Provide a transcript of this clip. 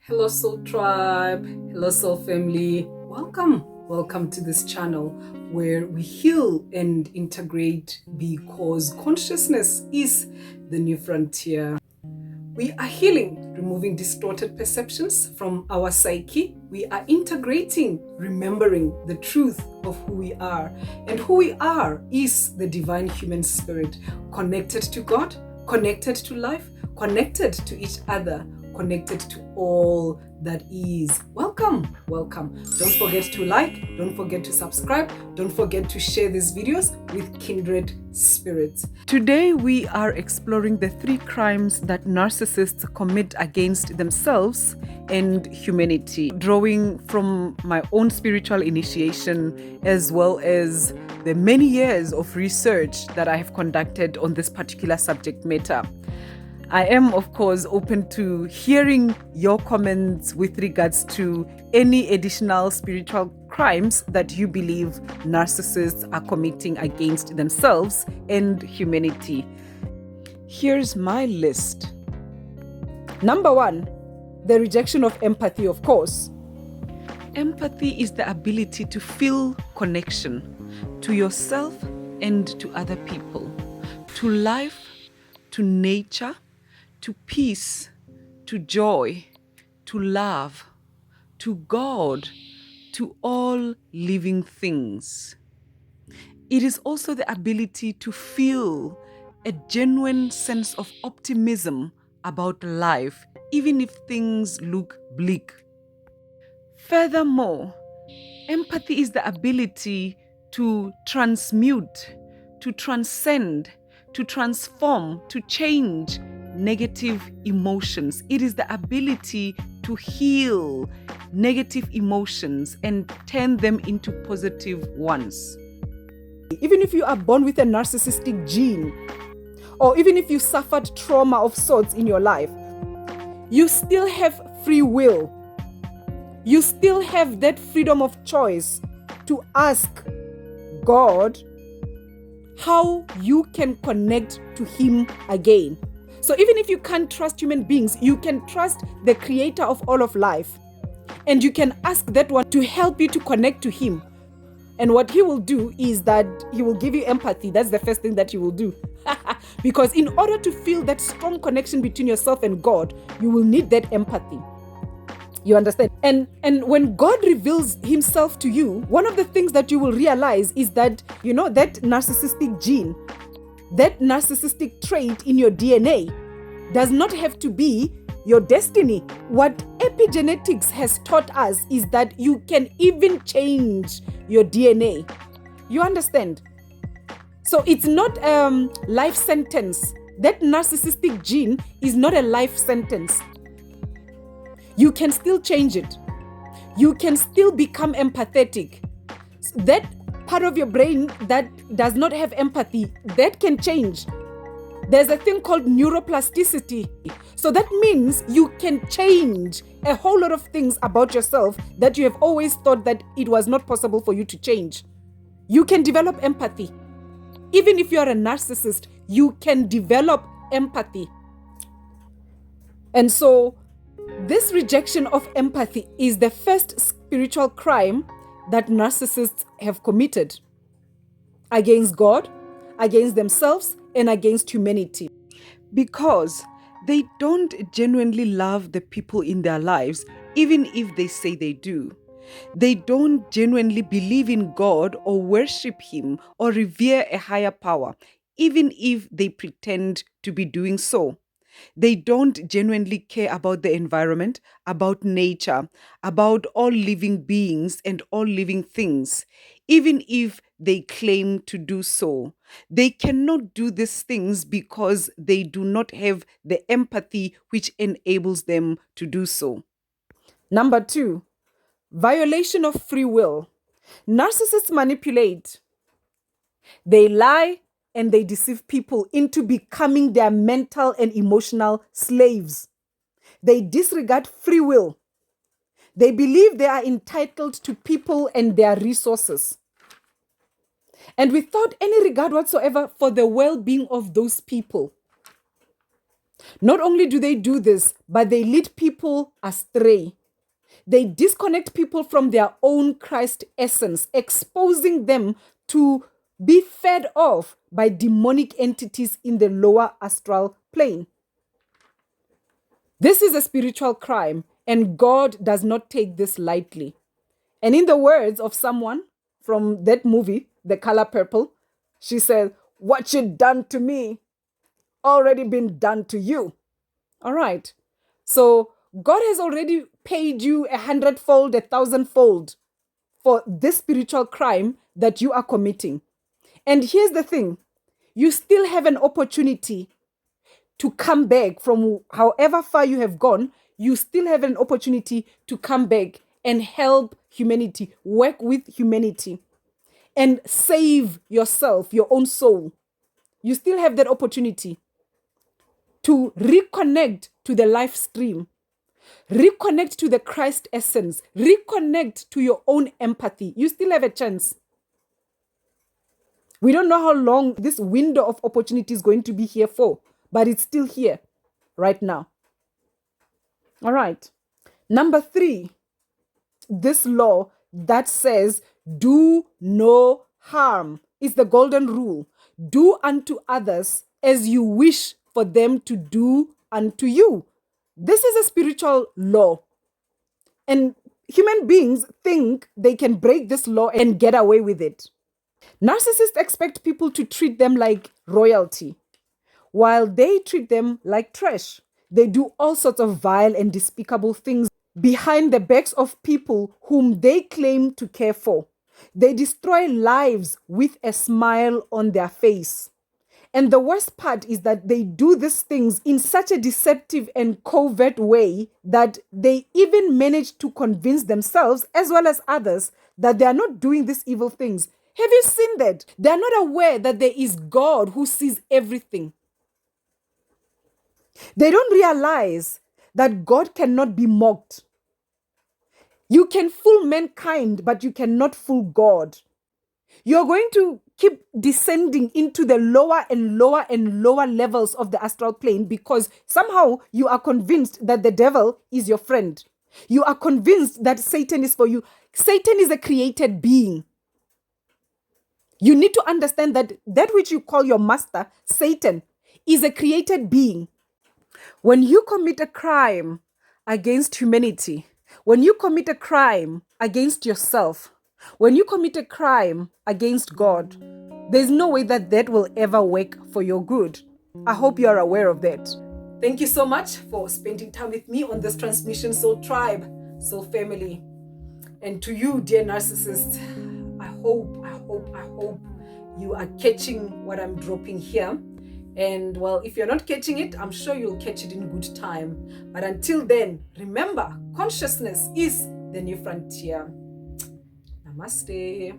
Hello Soul Tribe, hello Soul Family. Welcome to this channel where we heal and integrate because consciousness is the new frontier. We are healing, removing distorted perceptions from our psyche. We are integrating, remembering the truth of who we are. And who we are is the divine human spirit, connected to God, connected to life, connected to each other, connected to all that is. Welcome. Don't forget to like, don't forget to subscribe, don't forget to share these videos with kindred spirits. Today we are exploring the 3 crimes that narcissists commit against themselves and humanity, drawing from my own spiritual initiation as well as the many years of research that I have conducted on this particular subject matter. I am, of course, open to hearing your comments with regards to any additional spiritual crimes that you believe narcissists are committing against themselves and humanity. Here's my list. Number 1, the rejection of empathy, of course. Empathy is the ability to feel connection to yourself and to other people, to life, to nature, to peace, to joy, to love, to God, to all living things. It is also the ability to feel a genuine sense of optimism about life, even if things look bleak. Furthermore, empathy is the ability to transmute, to transcend, to transform, to change negative emotions. It is the ability to heal negative emotions and turn them into positive ones. Even if you are born with a narcissistic gene, or even if you suffered trauma of sorts in your life, you still have free will. You still have that freedom of choice to ask God how you can connect to Him again. So even if you can't trust human beings, you can trust the creator of all of life. And you can ask that one to help you to connect to Him. And what He will do is that He will give you empathy. That's the first thing that He will do. Because in order to feel that strong connection between yourself and God, you will need that empathy. You understand? And when God reveals Himself to you, one of the things that you will realize is that, that narcissistic gene, that narcissistic trait in your DNA does not have to be your destiny. What epigenetics has taught us is that you can even change your DNA. You understand? So it's not a life sentence. That narcissistic gene is not a life sentence. You can still change it. You can still become empathetic. That part of your brain that does not have empathy, that can change. There's a thing called neuroplasticity. So that means you can change a whole lot of things about yourself that you have always thought that it was not possible for you to change. You can develop empathy. Even if you're a narcissist, you can develop empathy. And so this rejection of empathy is the first spiritual crime that narcissists have committed against God, against themselves, and against humanity. Because they don't genuinely love the people in their lives, even if they say they do. They don't genuinely believe in God or worship Him or revere a higher power, even if they pretend to be doing so. They don't genuinely care about the environment, about nature, about all living beings and all living things, even if they claim to do so. They cannot do these things because they do not have the empathy which enables them to do so. Number 2, violation of free will. Narcissists manipulate. They lie and they deceive people into becoming their mental and emotional slaves. They disregard free will. They believe they are entitled to people and their resources, and without any regard whatsoever for the well-being of those people. Not only do they do this, but they lead people astray. They disconnect people from their own Christ essence, exposing them to be fed off by demonic entities in the lower astral plane. This is a spiritual crime, and God does not take this lightly. And in the words of someone from that movie, The Color Purple, she said, "What you done to me already been done to you." All right. So God has already paid you 100-fold, 1,000-fold for this spiritual crime that you are committing. And here's the thing. You still have an opportunity to come back from however far you have gone. You still have an opportunity to come back and help humanity, work with humanity, and save yourself, your own soul. You still have that opportunity to reconnect to the life stream, reconnect to the Christ essence, reconnect to your own empathy. You still have a chance. We don't know how long this window of opportunity is going to be here for, but it's still here right now. All right. Number 3, this law that says do no harm is the golden rule. Do unto others as you wish for them to do unto you. This is a spiritual law. And human beings think they can break this law and get away with it. Narcissists expect people to treat them like royalty, while they treat them like trash. They do all sorts of vile and despicable things behind the backs of people whom they claim to care for. They destroy lives with a smile on their face. And the worst part is that they do these things in such a deceptive and covert way that they even manage to convince themselves as well as others that they are not doing these evil things. Have you seen that? They are not aware that there is God who sees everything. They don't realize that God cannot be mocked. You can fool mankind, but you cannot fool God. You're going to keep descending into the lower and lower and lower levels of the astral plane because somehow you are convinced that the devil is your friend. You are convinced that Satan is for you. Satan is a created being. You need to understand that that which you call your master, Satan, is a created being. When you commit a crime against humanity, when you commit a crime against yourself, when you commit a crime against God, there's no way that that will ever work for your good. I hope you are aware of that. Thank you so much for spending time with me on this transmission, Soul Tribe, Soul Family. And to you, dear narcissist, I hope you are catching what I'm dropping here. And well, if you're not catching it, I'm sure you'll catch it in good time. But until then, remember, consciousness is the new frontier. Namaste.